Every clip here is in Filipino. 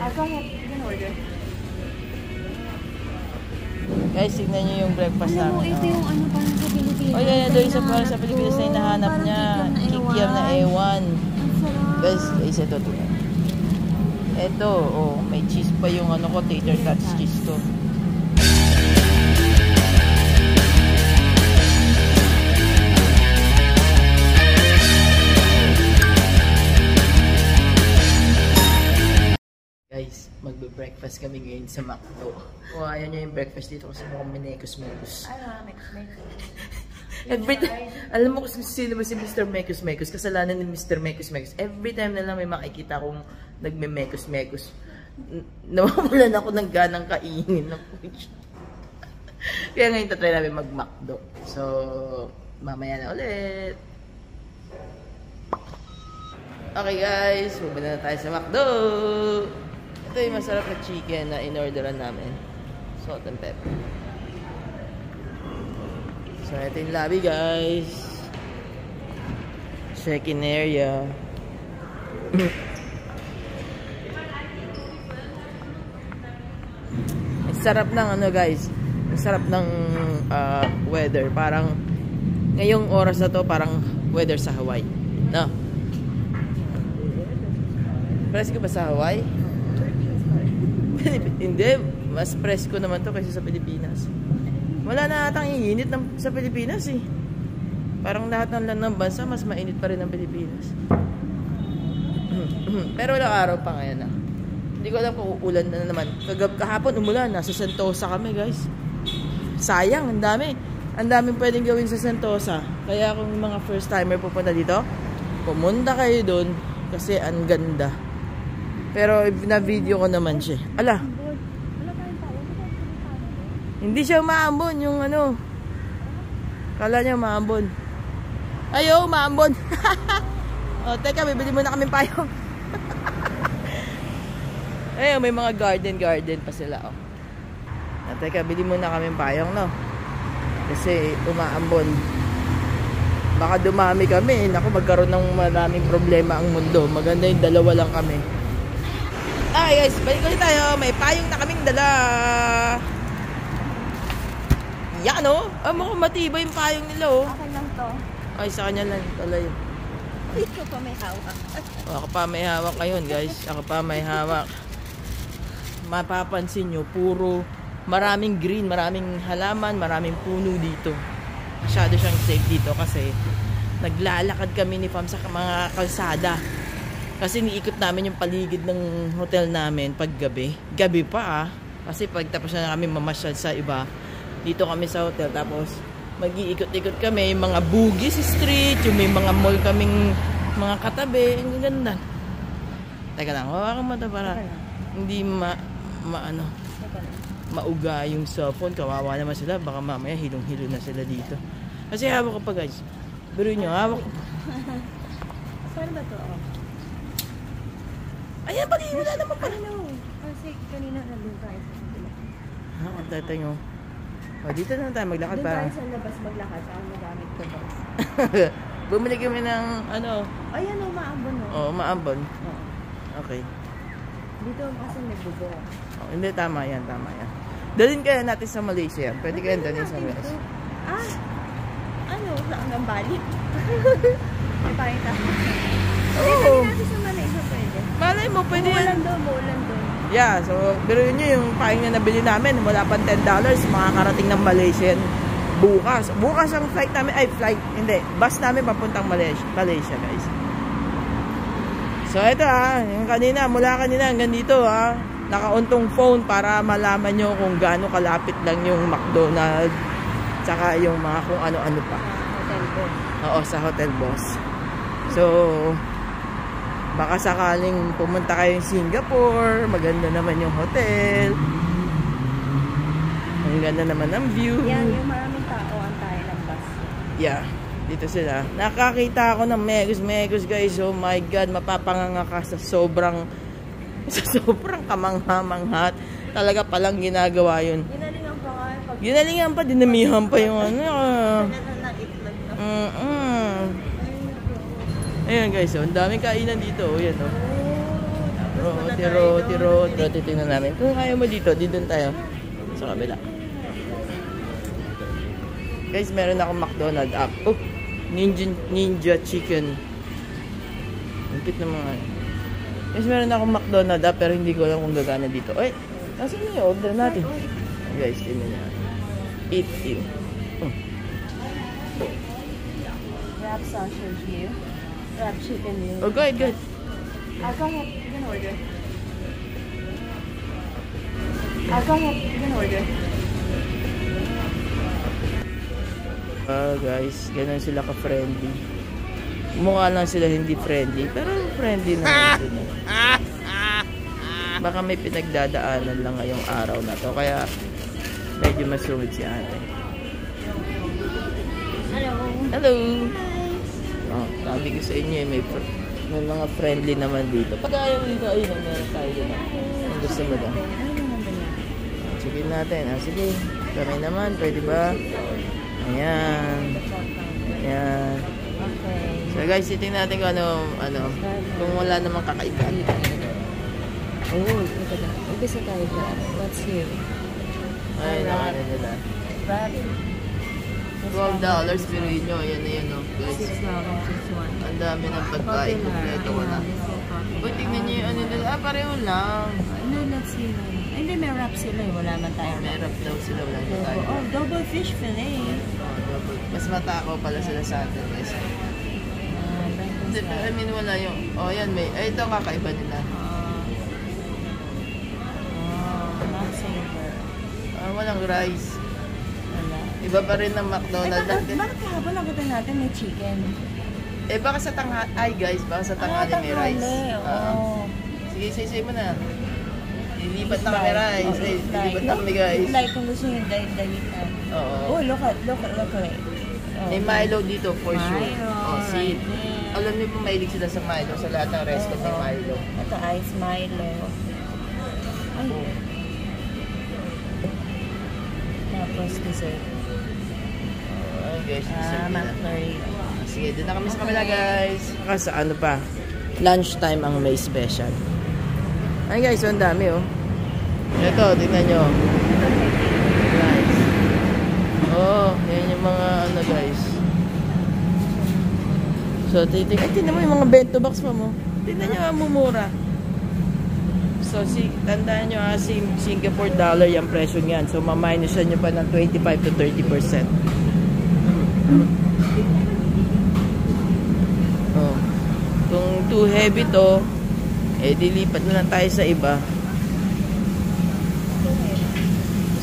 Go ahead. You can order. Guys, tignan nyo yung breakfast Alam mo, namin. ito yung ano parang sa Pilipinas. Oh, yan. Doon sa Pilipinas na hinahanap Parang niya. kikiam na Kikiam na Ang ewan. sarap. Guys, isa to. Ito, oh, may cheese pa yung ano ko, tater tots cheese to. Guys, magbe-breakfast kami ngayon sa McDo. O, ayaw nyo yung breakfast dito kasi mukhang minekos-mekos. Alam mo kung sino ba si Mr. Mekos-Mekos? Kasalanan ni Mr. Mekos-Mekos. Every time na lang may makikita akong nagme-mekos-mekos, nawawalan ako ng ganang kainin. Kaya ngayon tatry namin mag-McDo. So, mamaya na ulit. Okay guys, pupunta na tayo sa McDo. Ito yung masarap na chicken na in-orderan namin. Salt and pepper. So, ito yung lobby guys. Check-in area. Ang sarap ng ano guys. Ang sarap ng weather. Parang ngayong oras na to parang weather sa Hawaii. No? Presko ba sa Hawaii? Hindi. Mas presko naman to kaysa sa Pilipinas. Wala na atang iinit sa Pilipinas eh. Parang lahat ng land ng bansa mas mainit pa rin ng Pilipinas. Pero walang araw pa ngayon ah. Hindi ko alam kung uulan na naman. Kahapon umulan. Nasa Sentosa kami guys. Sayang. Ang dami. Ang daming pwedeng gawin sa Sentosa. Kaya kung mga first timer pupunta dito, pumunta kayo dun kasi ang ganda. Pero na-video ko naman siya. Ala. Hindi siya umaambon yung ano. Kala niya umaambon. Ayo, umaambon. O, teka, bibili muna kami payong. Ayun, may mga garden pa sila. O. Teka, bili muna kami payong, no? Kasi umaambon. Baka dumami kami. Naku, magkaroon ng maraming problema ang mundo. Maganda yung dalawa lang kami. Okay guys, balik ulit tayo. May payong na kaming dala. Yan o. Mukhang matibay yung payong nila o. Akin lang to. Ay, sa kanya lang pala yun. Ito pa may hawak. Ako pa may hawak ngayon guys. Ako pa may hawak. Mapapansin nyo, puro maraming green, maraming halaman, maraming puno dito. Masyado siyang safe dito kasi naglalakad kami ni Pam sa mga kalsada. Kasi niikot namin yung paligid ng hotel namin pag gabi. Gabi pa ah. Kasi pag tapos na kami mamasyal sa iba, dito kami sa hotel. Tapos mag-iikot-ikot kami. Yung mga Bugis Street, yung may mga mall kaming mga katabi. Ang ganda. Teka lang, hawakan mo ito para hindi mauga yung cellphone. Kawawa naman sila. Baka mamaya hilong-hilo na sila dito. Kasi hawak ko pa guys. Pero nyo, hawak ko pa. Saan ba ito? Ayan, pag wala naman pala. Kasi kanina nandun tayo sa kabila. Tata nyo. O, dito na tayo maglakad Doon para. tayo sa labas maglakad. Saan magamit ko ba? Bumili kami ng ano. Ayan o, maambon o. Oo, maambon. Okay. Dito kasi may bubong. Oh, hindi, tama yan, tama yan. Dalhin kaya natin sa Malaysia. Pwede kaya dalhin sa Malaysia. Ano? Saan ang balik? May parang tayo. Oo. Dalhin natin sa Malaysia pwede. Malay mo, pwede yan. Muulan doon. Yeah, so, pero yun yung paing na nabili namin. Wala pang $10. Makakarating ng Malaysian bukas. Bukas ang flight namin. Ay, flight. Hindi. Bus namin papuntang Malaysia, guys. So, ito yung kanina. Mula kanina hanggang dito nakauntong phone para malaman nyo kung gaano kalapit lang yung McDonald's. Tsaka yung mga kung ano-ano pa. Hotel boss. Oo, sa Hotel Boss. So, baka sakaling pumunta kayo sa Singapore, maganda naman yung hotel. Ang ganda naman ng view. Yan, yung maraming tao ang tayo ng bus. Yeah, dito sila. Nakakita ako ng megos guys. Oh my God, mapapanganga ka sa sobrang kamangha-manghat. Talaga palang ginagawa yun. Ginalingan pa nga. Ginalingan pa, dinamihan pa yung ano. Ayan guys, ang daming kainan dito. Ayan, Roti. Titingnan namin. Kung kaya mo dito tayo. Sa kabila. Guys, meron akong McDonald's app. Oh, Ninja Chicken. Impit na mga. Guys, meron akong McDonald's app pero hindi ko alam kung gagana dito. Ay, nasaan na yung order natin? Guys, tingnan niya. Eat you. Wrap sausage you. Wrap chicken you. Oh, go ahead. Go ahead. You can order. Go ahead. You can order. Guys, ganun sila ka-friendly. Mukha lang sila hindi friendly, pero friendly naman sila. Baka may pinagdadaanan lang ngayong araw na to, kaya medyo masungit si ate. Hello! Oh, sabi ko sa inyo, may mga friendly naman dito. Pag ayaw dito, ayun, meron tayo dito. Ang gusto mo daw? Sige natin. Sige, kami naman, pwede ba? Ayan. So guys, titingnan natin kung kung wala namang kakaiba. Umpisa tayo dyan. What's here? Ayun ang ano nila. $12 Pirino. Ayan na yun, no? Guys, ang dami ng pagkain. Kompleto ko na. Uy, tingnan nyo yung ano nila. Pareho lang. No, let's see. Hindi, may wrap sila eh. Wala man tayo. May wrap daw sila. Wala na tayo. Oh, double fish fillet. Double. Mas matakaw pala sila sa atin, guys. I mean, wala yung... Oh, yan. Ito ang kakaiba nila. Not saver. Walang rice. Wala. Iba pa rin ng McDonald's natin. Bakit kahapon nakita natin may chicken? Baka sa tanghali. Ay, guys, baka sa tanghali may rice. Oo. Sige, say mo na. Lilipat na kami rice. Lilipat na kami, guys. Like, kung gusto nyo dalitan. Oo. Oh, look at it. May Milo dito, for sure. Milo. See? Alam niyo po, mahilig sila sa Milo. Sa lahat ng restaurant may Milo. Ito, ice Milo. Ay. Tapos dessert. Ay, guys. McFlurry. Sige, doon na kami sa kabila, guys. Sa ano pa? Lunchtime ang may special. Ay, guys, ang dami, oh. Ito, tingnan nyo. Nice. Oh, yan yung mga ano, guys. So, tingnan mo yung mga bento box pa mo. Tingnan nyo, mumura. So, tandaan nyo, Singapore dollar yung presyo niyan. So, maminusan nyo pa ng 25 to 30%. Oh. Kung too heavy to, dilipat na lang tayo sa iba.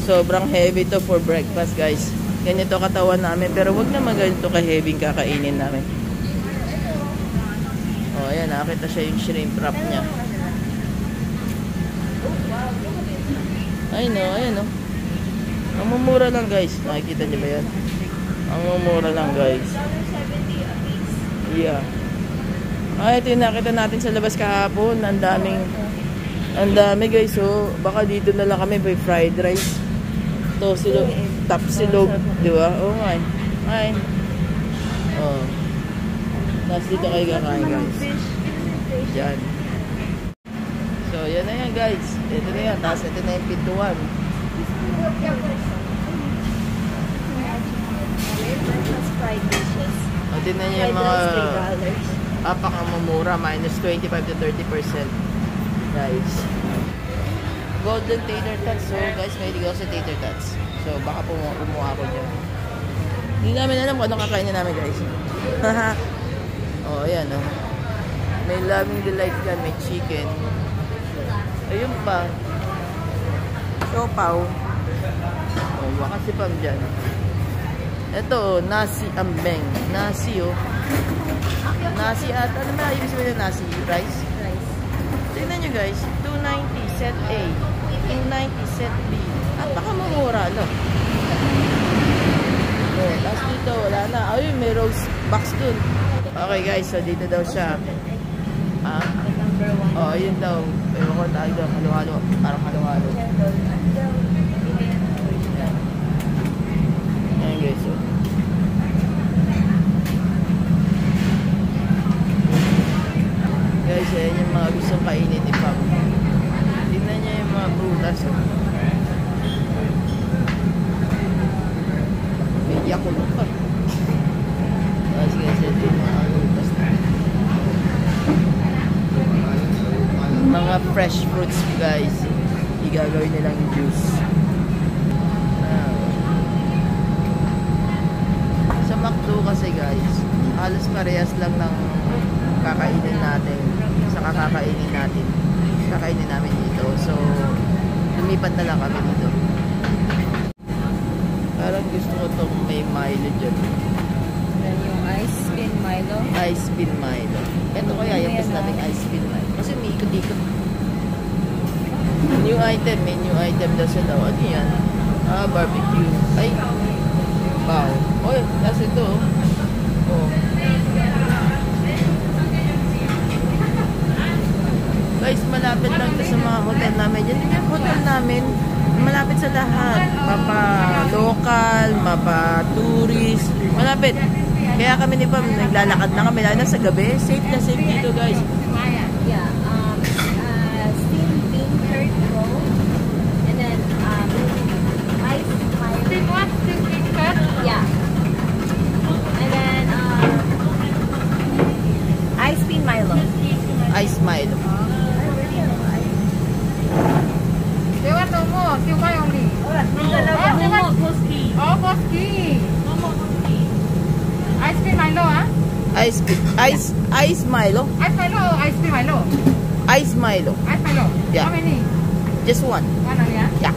Sobrang heavy to for breakfast, guys. Ganito katawan namin, pero wag na ganito ka-heavy kakainin namin. Oh, ayan, nakita siya yung shrimp wrap niya. Ayan o. Ang mumura lang, guys. Nakikita niyo ba yan? Ang mumura lang, guys. Yeah. Ito yung nakita natin sa labas kahapon. Ang dami, guys. So, baka dito na lang kami may fried rice. Ito, top silog. Di ba? Oo nga. Ay. Oh. Tapos dito kayo kakain, guys. Yan. So, yan na yan, guys. Ito na yan. Tapos ito na yung pintuan. Fried dishes. O, tingnan nyo yung mga apakamumura. Minus 25 to 30%. Guys. Golden tater tots. So, guys, may ligaw sa tater tots. So, baka umuha ko dyan. Hindi namin alam kung anong kakainin namin, guys. Oh, ayan, oh. May Loving Delight yan. May chicken. Ayun pa. Siopaw. Oh, baka si Pam dyan. Ito, nasi ambeng. Nasi, oh. Nasi at, ano ba ibig sabihin ng nasi? Rice? Rice. Tingnan nyo, guys. 290 set A. 290 set B. At baka mamura, no? Oh, tapos dito, wala na. Ayun, may rose box dun. Okay, guys. So, dito daw siya. Number 1. Oh, ayun daw. Pero ko tayo daw. Halo-halo. Parang halo-halo. Ayan, guys. So. Guys, ayan yung mga gustong kainin ni Pam. prutas. May yakulot pa. Sige, ito yung mga prutas na. Mga fresh fruits guys. Igagawin nilang juice. Sa McDo kasi guys, halos parehas lang ng kakainin natin sa kakakainin natin. Kakainin namin dito. So, lumipat na lang kami dito. Parang gusto ko itong may Milo dyan. Yan yung ice spin Milo. Ice spin Milo. Ito kaya yung gusto namin ice spin Milo. Kasi may ikot-ikot. New item. May new item daw sila. Ano yan? Barbecue. Ay. Wow. Oh, nasa ito. Oh. Guys, malapit lang ito sa mga hotel namin. Yan din yung hotel namin. Malapit sa lahat. Mapa-local, mapa-tourist. Malapit. Kaya kami ni Pam, naglalakad na kami. Lalo na sa gabi. Safe na safe dito, guys. Yeah. Steam bean curd roll. And then, ice Milo. Steam what? Steam bean curd? Yeah. And then, ice spin Milo. Ice Milo. They want no more. Still buy only. Momo Koski. Oh, Koski. Ice cream Milo, huh? Ice Milo. Ice Milo or ice cream Milo? Ice Milo. Ice Milo. Yeah. How many? Just one. One only, huh? Yeah.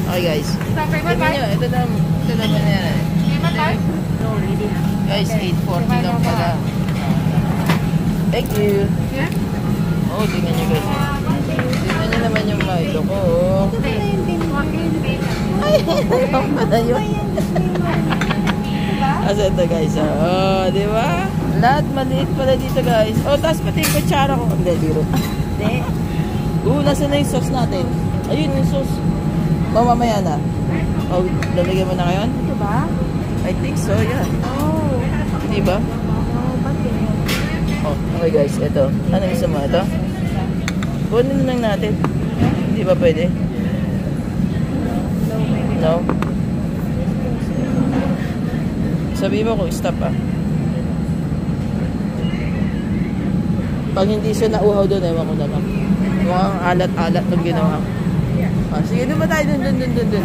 Okay guys. So, payment Tingnan nyo, by? ito naman yan. Payment by? No, really. Guys, 840 lang pala. Thank you. Yeah? Oh, tingnan nyo guys. Tingnan nyo naman yung Milo ko. Ay, ano pala yun? Asa ito guys. Oh, di ba? Lahat maliit pala dito guys. Oh, tapos pati yung kutsara ko. Hindi, biro. Hindi. Nasa na yung sauce natin. Ayun yung sauce. Mamaya na. Oh, lalagyan mo na ngayon? Ito ba? I think so, yeah. Oh. Di ba? Oh, bakit? Oh, okay guys, ito. Ano gusto mo? Ito? Kunin lang natin. Hindi ba pwede? No? Sabi mo kung stop ah. Pag hindi siya nauhaw doon, ewan ko na lang. Mukhang alat-alat nung ginawa. Ah, sige, doon ba tayo? Doon.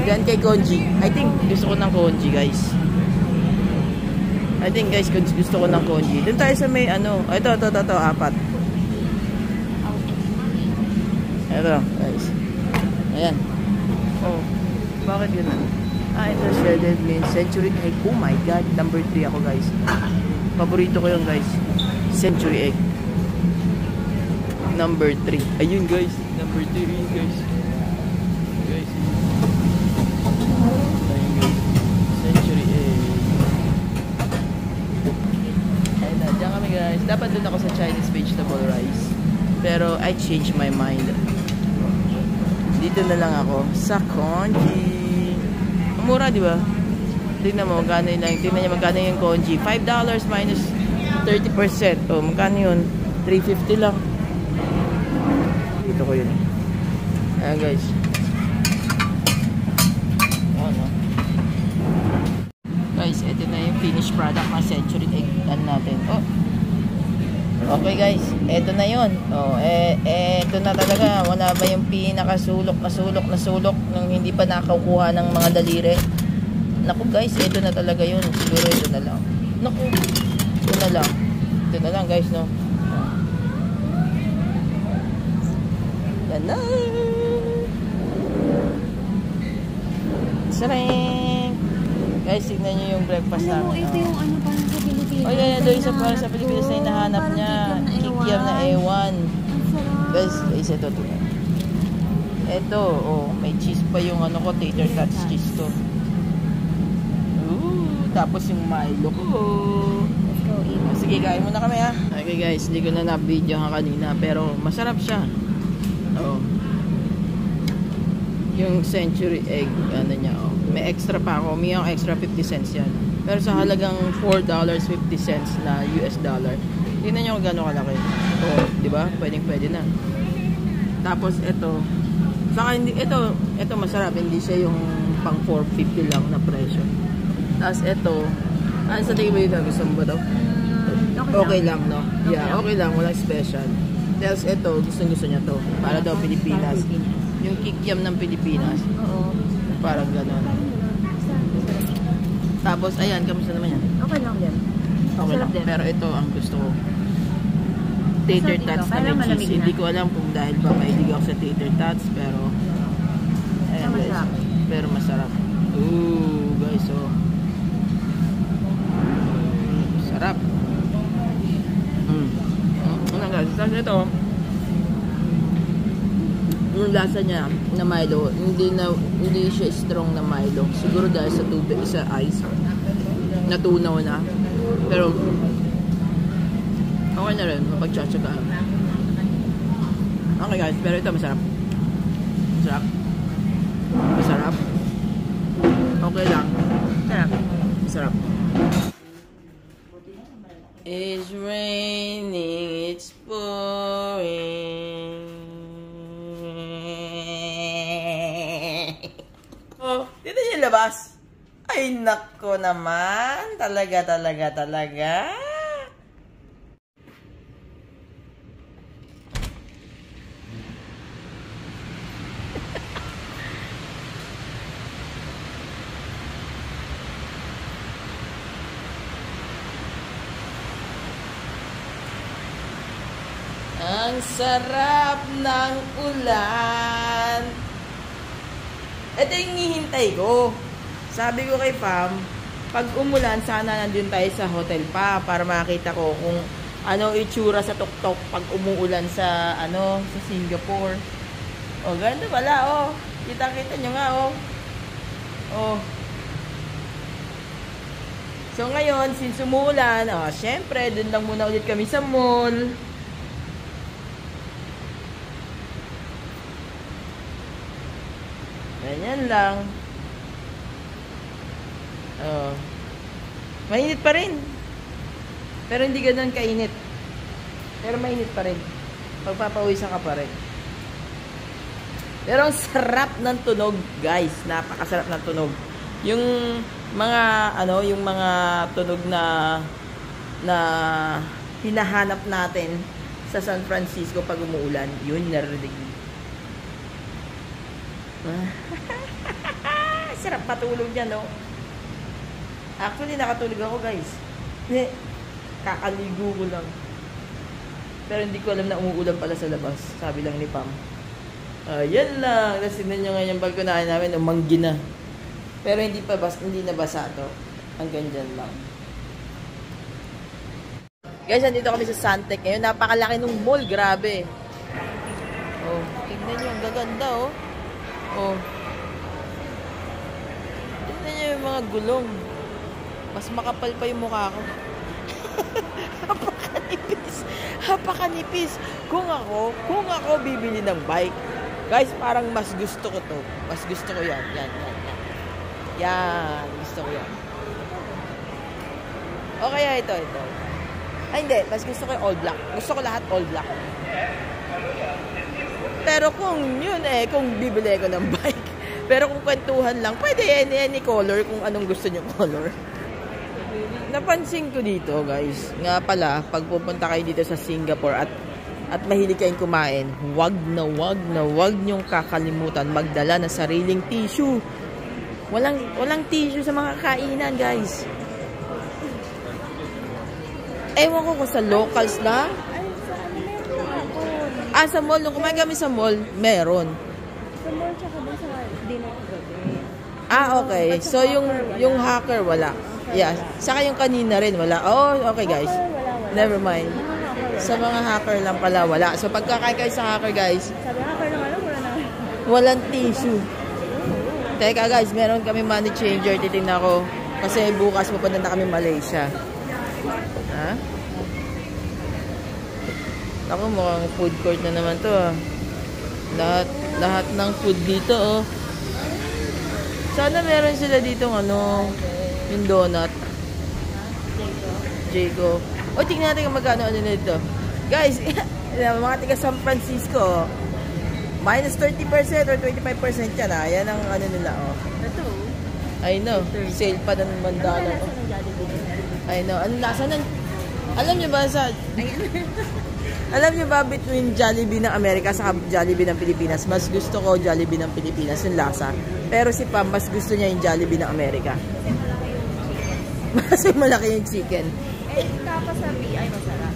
Diyan kay Konji. I think gusto ko ng Konji, guys. I think, guys, gusto ko ng Konji. Doon tayo sa may, ano. Ito, 4. Ito, guys. Ayan. Oh, bakit yun? Ito, shredded mint. Century egg. Oh my God. Number 3 ako, guys. Paborito ko yun, guys. Century egg. Number 3. Ayun, guys. Number 3 rin, guys. Guys. Ayun, guys. Century egg. Ayun na. Diyan kami, guys. Dapat dun ako sa Chinese vegetable rice. Pero, I changed my mind. Dito na lang ako sa Konji. Mura, di ba? Tingnan mo, magkano yun lang. Tingnan niya magkano yung Konji. $5 minus 30%. O, magkano yun? $3.50 lang. Dito ko yun. Ayan, guys. Oh, no. Guys, ito na yung finished product ng Century Egg. Ano natin? Oh. Okay, guys. Ito na yun. Oh, ito na talaga. Wala ba yung pinakasulok na sulok nung hindi pa nakakuha ng mga daliri? Naku, guys. Ito na talaga yun. Siguro ito na lang. Naku. Ito na lang. Ito na lang, guys, no? Yan na. Sareng! Guys, tignan nyo yung breakfast namin. Ito yung ano parang sa Pilipinas. Oh, yeah, doon sa parang sa Pilipinas na hinahanap niya. Kikiam na ewan. Guys, ito. Ito, oh, may cheese pa yung ano ko, tater tots cheese to. Ooh, tapos yung Milo ko. Let's go eat. Sige, kain muna kami ha. Okay guys, hindi ko na na-video ha kanina, pero masarap siya. Oh. Yung Century Egg, ano niya, oh. May extra pa ako. May yung extra 50 cents yan. Pero sa halagang $4.50 na US dollar. Tingnan nyo kung gano'ng kalaki. Oh, di ba? Pwede na. Tapos ito. Saka hindi, ito masarap. Hindi siya yung pang 450 lang na presyo. Tapos ito. Ano sa tingin mo dito? Gusto mo ba daw? Okay lang, no? Yeah, okay lang. Walang special. Tapos ito, gusto niya to. Para daw Pilipinas. Yung kikiam ng Pilipinas. Oo. Parang gano'n. Tapos, ayan, kamusta naman yan? Okay lang din. Okay lang. Din. Pero ito ang gusto ko. Tater tots na may cheese. Hindi ko alam kung dahil ba mahilig ako sa tater tots. Pero, ayan guys. Masarap. Pero masarap. Ooh, guys, oh. Sarap. Ano guys? Tapos ito, yung lasa niya na Milo, hindi siya strong na Milo. Siguro dahil sa tubig, sa ice. Natunaw na. Pero, okay na rin, mapagtsatsagaan. Okay guys, pero ito masarap. Masarap. Masarap. Okay lang. Sarap. Masarap. It's raining, it's pouring. Oh, dito yung labas. Ay, nako naman. Talaga. Ang sarap ng ulan. Ito yung hihintay ko. Sabi ko kay Pam, pag umulan, sana nandun tayo sa hotel pa para makita ko kung ano itsura sa tuktok pag umuulan sa sa Singapore. Oh, ganito pala, oh. Kita-kita nyo nga, oh. Oh. So ngayon, since umuulan, syempre, dun lang muna ulit kami sa mall. Ganyan lang. Oh. Mainit pa rin. Pero hindi ganoon kainit. Pero mainit pa rin. Pagpapawisan ka pa rin. Pero ang sarap ng tunog, guys. Napakasarap ng tunog. Yung mga yung mga tunog na hinahanap natin sa San Francisco pag umuulan, yun narinig. Sarap patulog niya, no? Actually, nakatulog ako, guys. Kakaligo ko lang. Pero hindi ko alam na umuulan pala sa labas. Sabi lang ni Pam. Yan lang. Tapos tignan nyo ngayon yung balkonahan namin, umanggi na. Pero hindi nabasa to. Hanggang dyan lang. Guys, nandito kami sa Suntec ngayon. Napakalaki ng mall. Grabe. Oh, tignan nyo. Ang gaganda, oh. Oh. Tignan nyo yung mga gulong. Mas makapal pa yung mukha ko. Hapakanipis. Kung ako bibili ng bike, guys, parang mas gusto ko to. Mas gusto ko yan. Yan. Gusto ko yan. O kaya ito. Ay, hindi. Mas gusto ko yung all black. Gusto ko lahat all black. Pero kung kung bibili ko ng bike. Pero kung kwentuhan lang, pwede any color kung anong gusto nyo color. Napansin ko dito, guys, nga pala, pag pupunta kayo dito sa Singapore at mahilig kayong kumain, wag nyong kakalimutan magdala ng sariling tissue. Walang tissue sa mga kainan, guys. Ewan ko kung sa locals na. Sa mall, nung kumain kami sa mall, meron. Sa mall, tsaka ba sa dinner gabi? Okay. So, yung hacker, wala. Yeah. Saka yung kanina rin, wala. Oh, okay, guys. Wala. Never mind. Sa mga hacker lang pala, wala. So, pagkakain kayo sa hacker, guys, sabi hacker naman, wala na. walang tissue. Teka, guys, meron kami money changer. Titignan ko. Kasi bukas pupunta na kami Malaysia. Ha? Ako, mukhang food court na naman to, ah. Lahat ng food dito, oh. Sana meron sila dito yung donut. Jago. Tingnan natin kung magkano nito. Guys, mga taga San Francisco, Minus 30% or 25% yan ah. Yan ang ano nila oh. Ito. I know. Sale pa na naman Ano dollar. lasa ng Jollibee? I know. Anong lasa nun? Alam niyo ba sa... Ayan. Alam niyo ba between Jollibee ng Amerika sa Jollibee ng Pilipinas? Mas gusto ko Jollibee ng Pilipinas yung lasa. Pero si Pam, mas gusto niya yung Jollibee ng Amerika. Kasi malaki yung chicken. Eh, kapasabi ay masarap.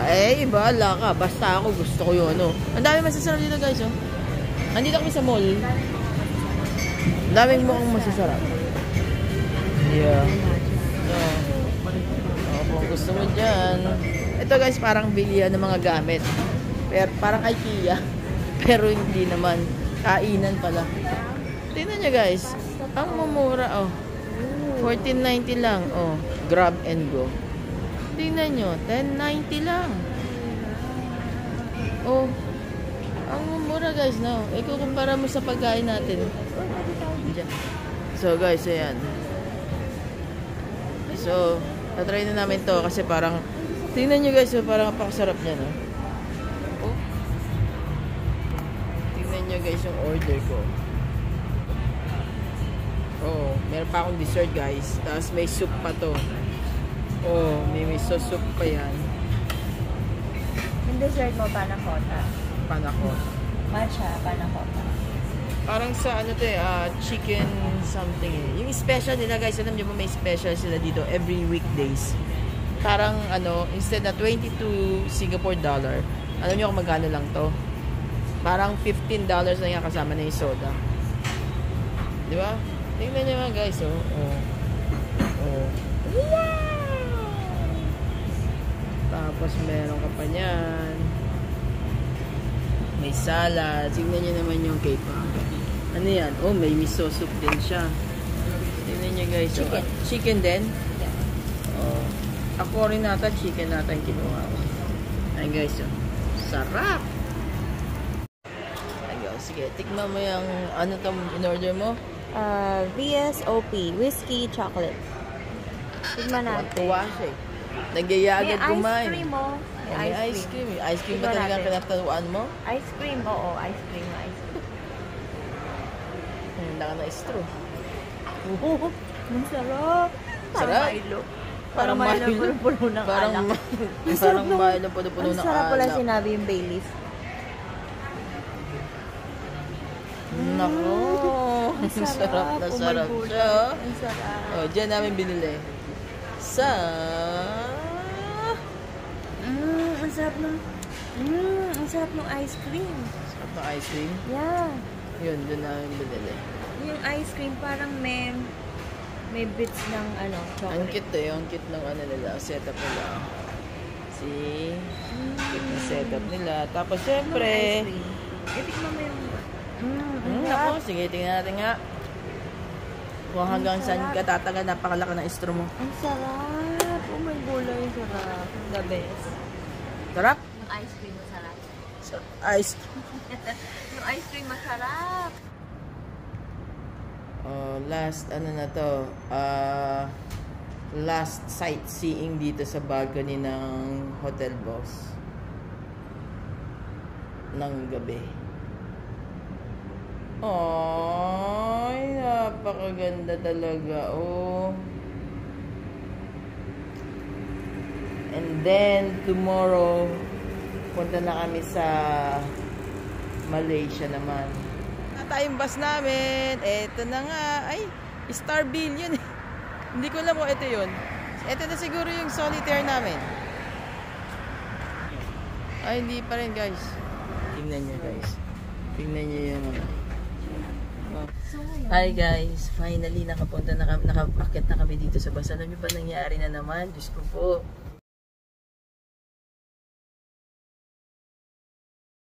Eh, iba, ka. Basta ako, gusto ko yun, ano. Ang dami masasarap dito, guys, oh. Nandito kami sa mall. Ang daming mukhang masasarap. Yeah. So, kung gusto mo dyan. Ito, guys, parang bilihan ng mga gamit. Pero, parang IKEA. Pero hindi naman. Kainan pala. Tingnan nyo, guys. Ang mumura, oh. $14.90 lang, oh. Grab and go. Tingnan nyo, $10.90 lang. Oh, ang mura guys, no? Ikukumpara mo sa pagkain natin. So guys, ayan. So, natry na namin to kasi parang, tingnan nyo guys, parang napakasarap niya, no? Oh. Tingnan nyo guys yung order ko. Oh, meron pa akong dessert guys. Tapos may soup pa to. Oh, may miso soup pa yan. Yung dessert mo, panakota. Panakot. Matcha, panakota. Parang sa ano to chicken something eh. Yung special nila guys, alam niyo ba may special sila dito every weekdays. Parang ano, instead na 22 Singapore dollar, alam niyo kung magkano lang to? Parang $15 na yan kasama na yung soda. Di ba? Tingnan niyo mga guys, oh. Oh. Oh. Wow! Tapos meron ka pa niyan. May salad. Tingnan niyo naman yung cake. Ano yan? Oh, may miso soup din siya. Tingnan niyo guys. Chicken. Oh, chicken din? Yeah. Oh. Ako rin nata, chicken nata yung kinuha ko. Ayun guys, oh. Sarap! Ayun, sige. Tikman mo yung ano tong in-order mo? VSOP, whiskey chocolate. Tignan natin. Tuwa siya eh. Nagyaya agad kumain. May ice cream mo. May ice cream. Yung ice cream ba talaga ang kinaptaluan mo? Ice cream, oo. Ice cream, ice cream. Hindi ka na straw. Ang sarap. Sarap? Milo. Parang Milo Milo. puno ng Parang alak. parang Milo puno-puno ng Ang sarap pala alak. sinabi yung Baileys. Nako. Ang Sarap na Oh my sarap God. siya. Ang sarap. Oh, dyan namin binili. Sa... Ang sarap ng ice cream. Sarap na ice cream. Yeah. Yun, dyan namin binili. Yung ice cream parang may bits ng ano, Ang chocolate. cute eh. Ang cute ng ano nila. Setup nila. See? Cute na setup nila. Tapos syempre... Tikman mo yung... Ako, sige, tingnan natin nga. Kung hanggang saan ka tatagal, napakalaki ng istro mo. Ang sarap. Oh my gulay, sarap. The best. Sarap? Yung ice cream masarap. Ice. Yung ice cream masarap. Last, ano na to? Last sightseeing dito sa balcony ng Hotel Boss. Ng gabi. Ay, napakaganda talaga, oh. And then, tomorrow, punta na kami sa Malaysia naman. Tayong bus namin. Eto na nga. Ay, Starbill yun. Hindi ko alam kung ito yun. Ito na siguro yung solitaire namin. Ay, hindi pa rin, guys. Tingnan nyo, guys. Tingnan nyo yung ano. Hi guys, finally nakapunta na kami, nakaakyat na kami dito sa bus. Alam niyo ba nangyari na naman? Diyos ko po.